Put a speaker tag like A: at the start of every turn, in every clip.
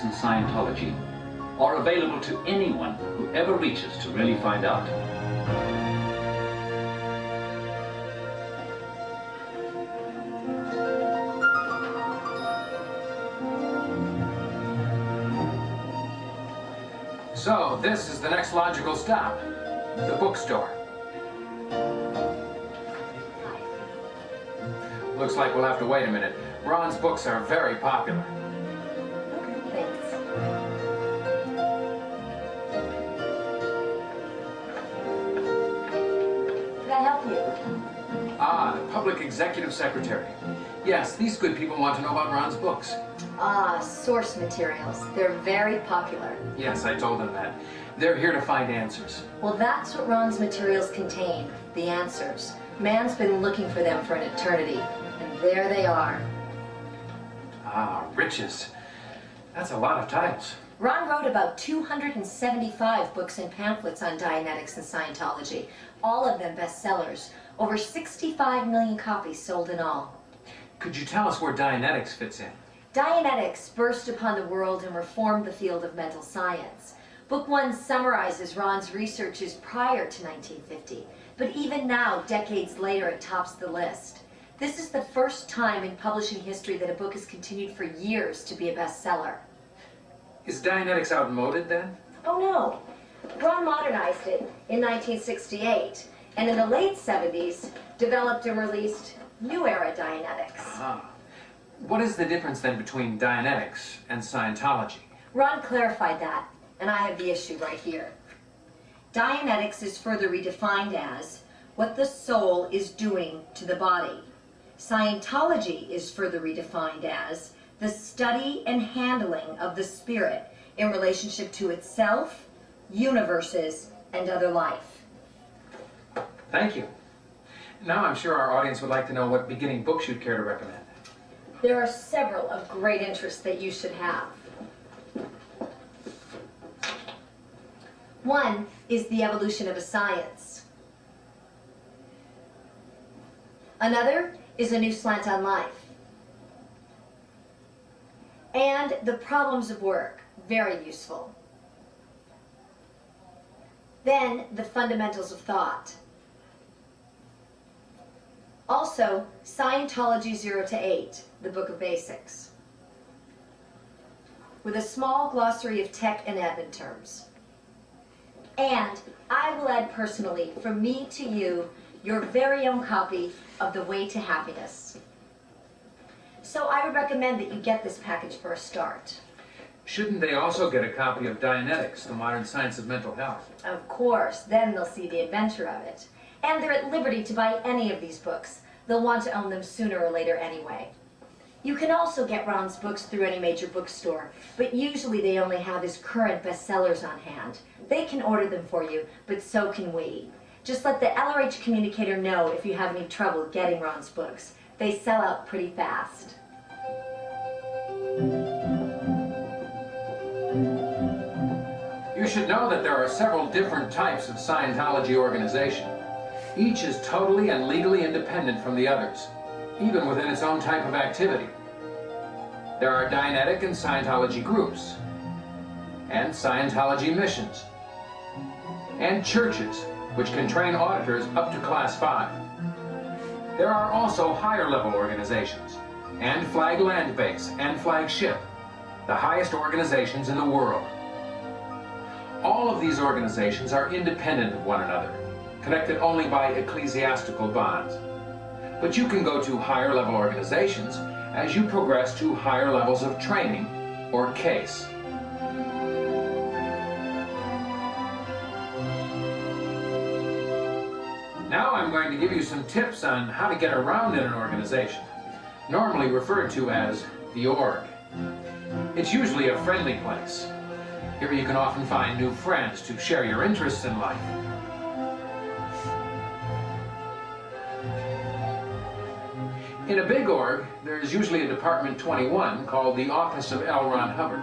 A: and Scientology are available to anyone who ever reaches to really find out.
B: So, this is the next logical stop, the bookstore. Looks like we'll have to wait a minute. Ron's books are very popular.
C: Thanks. Can I help you?
B: Ah, the public executive secretary. Yes, these good people want to know about Ron's books.
C: Ah, source materials. They're very popular.
B: Yes, I told them that. They're here to find answers.
C: Well, that's what Ron's materials contain, the answers. Man's been looking for them for an eternity, and there they are.
B: Ah, riches. That's a lot of titles.
C: Ron wrote about 275 books and pamphlets on Dianetics and Scientology, all of them bestsellers. Over 65 million copies sold in all.
B: Could you tell us where Dianetics fits in?
C: Dianetics burst upon the world and reformed the field of mental science. Book 1 summarizes Ron's researches prior to 1950, but even now, decades later, it tops the list. This is the first time in publishing history that a book has continued for years to be a bestseller.
B: Is Dianetics outmoded then?
C: Oh no, Ron modernized it in 1968, and in the late 70s, developed and released New Era Dianetics.
B: Ah. What is the difference then between Dianetics and Scientology?
C: Ron clarified that, and I have the issue right here. Dianetics is further redefined as what the soul is doing to the body. Scientology is further redefined as the study and handling of the spirit in relationship to itself, universes, and other life.
B: Thank you. Now I'm sure our audience would like to know what beginning books you'd care to recommend.
C: There are several of great interest that you should have. One is The Evolution of a Science. Another is A New Slant on Life. And The Problems of Work, very useful. Then The Fundamentals of Thought. Also, Scientology 0 to 8, the Book of Basics, with a small glossary of tech and admin terms. And I will add personally, from me to you, your very own copy of The Way to Happiness. So I would recommend that you get this package for a start.
B: Shouldn't they also get a copy of Dianetics, the Modern Science of Mental Health?
C: Of course, then they'll see the adventure of it. And they're at liberty to buy any of these books. They'll want to own them sooner or later anyway. You can also get Ron's books through any major bookstore, but usually they only have his current bestsellers on hand. They can order them for you, but so can we. Just let the LRH communicator know if you have any trouble getting Ron's books. They sell out pretty fast.
B: You should know that there are several different types of Scientology organization. Each is totally and legally independent from the others, even within its own type of activity. There are Dianetic and Scientology groups, and Scientology missions, and churches, which can train auditors up to Class 5. There are also higher-level organizations, and Flag Land Base and Flagship, the highest organizations in the world. All of these organizations are independent of one another, connected only by ecclesiastical bonds. But you can go to higher level organizations as you progress to higher levels of training or case. Now I'm going to give you some tips on how to get around in an organization, normally referred to as the org. It's usually a friendly place. Here you can often find new friends to share your interests in life. In a big org, there's usually a Department 21 called the Office of L. Ron Hubbard.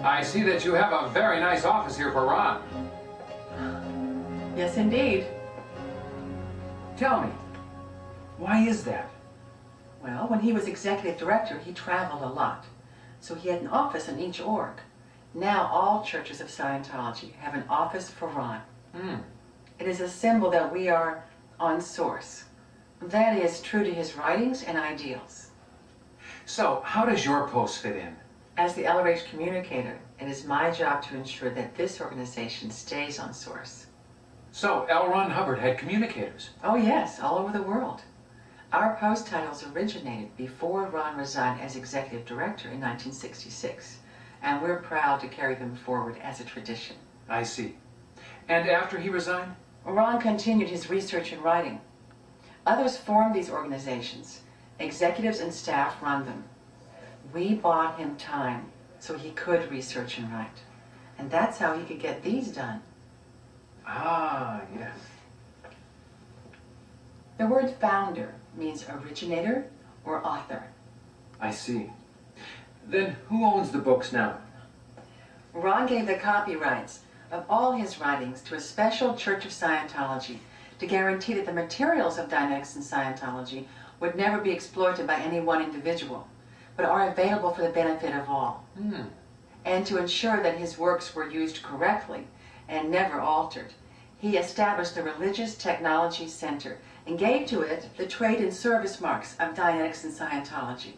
B: I see that you have a very nice office here for Ron.
D: Yes, indeed.
B: Tell me, why is that?
D: Well, when he was executive director, he traveled a lot. So he had an office in each org. Now all churches of Scientology have an office for Ron. It is a symbol that we are on source. That is true to his writings and ideals.
B: So, how does your post fit in?
D: As the LRH communicator, it is my job to ensure that this organization stays on source.
B: So, L. Ron Hubbard had communicators.
D: Oh yes, all over the world. Our post titles originated before Ron resigned as executive director in 1966, and we're proud to carry them forward as a tradition.
B: I see. And after he resigned?
D: Ron continued his research and writing. Others formed these organizations. Executives and staff run them. We bought him time so he could research and write. And that's how he could get these done.
B: Ah, yes.
D: The word founder means originator or author.
B: I see. Then who owns the books now?
D: Ron gave the copyrights of all his writings to a special Church of Scientology to guarantee that the materials of Dianetics and Scientology would never be exploited by any one individual, but are available for the benefit of all. And to ensure that his works were used correctly and never altered, he established the Religious Technology Center and gave to it the trade and service marks of Dianetics and Scientology.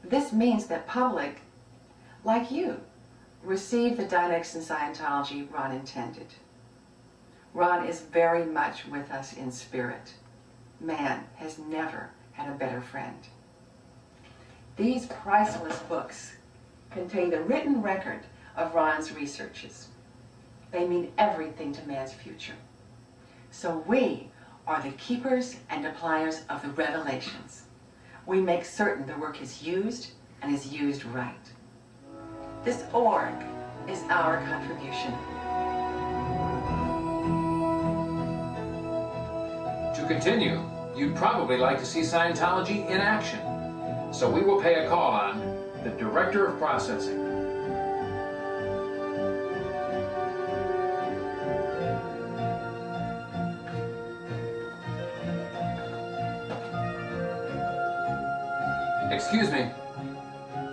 D: This means that public, like you, receive the Dianetics and Scientology Ron intended. Ron is very much with us in spirit. Man has never had a better friend. These priceless books contain the written record of Ron's researches. They mean everything to man's future. So we are the keepers and appliers of the revelations. We make certain the work is used and is used right. This org is our contribution.
B: To continue, you'd probably like to see Scientology in action. So we will pay a call on the Director of Processing. Excuse me.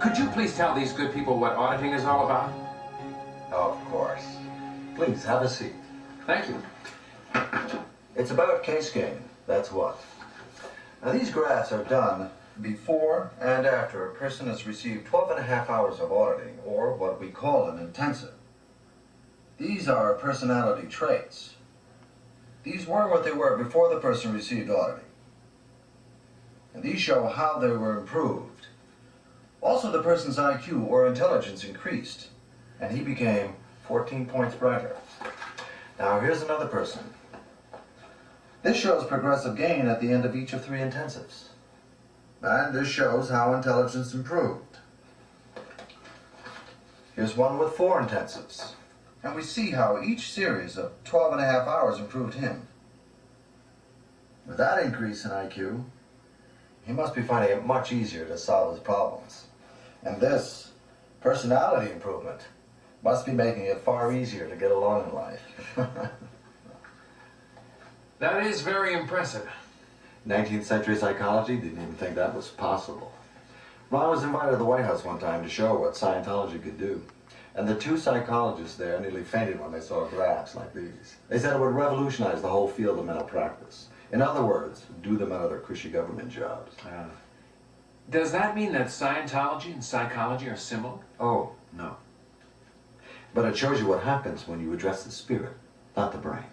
B: Could you please tell these good people what auditing is all about?
E: Of course. Please, have a seat.
B: Thank you.
E: It's about case gain, that's what. Now, these graphs are done before and after a person has received 12.5 hours of auditing, or what we call an intensive. These are personality traits. These were what they were before the person received auditing. And these show how they were improved. Also, the person's IQ or intelligence increased, and he became 14 points brighter. Now, here's another person. This shows progressive gain at the end of each of 3 intensives. And this shows how intelligence improved. Here's one with 4 intensives. And we see how each series of 12.5 hours improved him. With that increase in IQ, he must be finding it much easier to solve his problems. And this personality improvement must be making it far easier to get along in life.
B: That is very impressive.
E: 19th century psychology didn't even think that was possible. Ron was invited to the White House one time to show what Scientology could do. And the 2 psychologists there nearly fainted when they saw graphs like these. They said it would revolutionize the whole field of mental practice. In other words, do them out of their cushy government jobs.
B: Does that mean that Scientology and psychology are similar?
E: Oh, no. But it shows you what happens when you address the spirit, not the brain.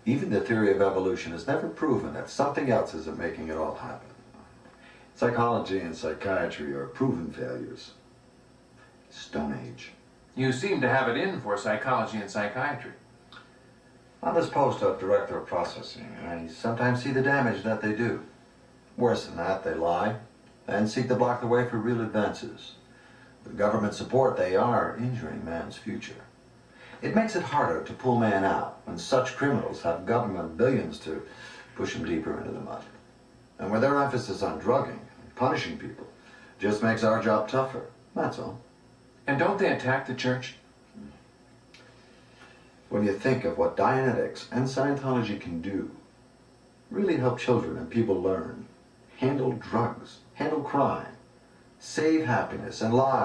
E: Even the theory of evolution has never proven that something else isn't making it all happen. Psychology and psychiatry are proven failures. Stone Age.
B: You seem to have it in for psychology and psychiatry.
E: On this post of Director of Processing, I sometimes see the damage that they do. Worse than that, they lie and seek to block the way for real advances. With government support, they are injuring man's future. It makes it harder to pull man out when such criminals have government billions to push him deeper into the mud. And with their emphasis on drugging and punishing people, just makes our job tougher, that's all.
B: And don't they attack the church?
E: when you think of what Dianetics and Scientology can do. Really help children and people learn, handle drugs, handle crime, save happiness and lives.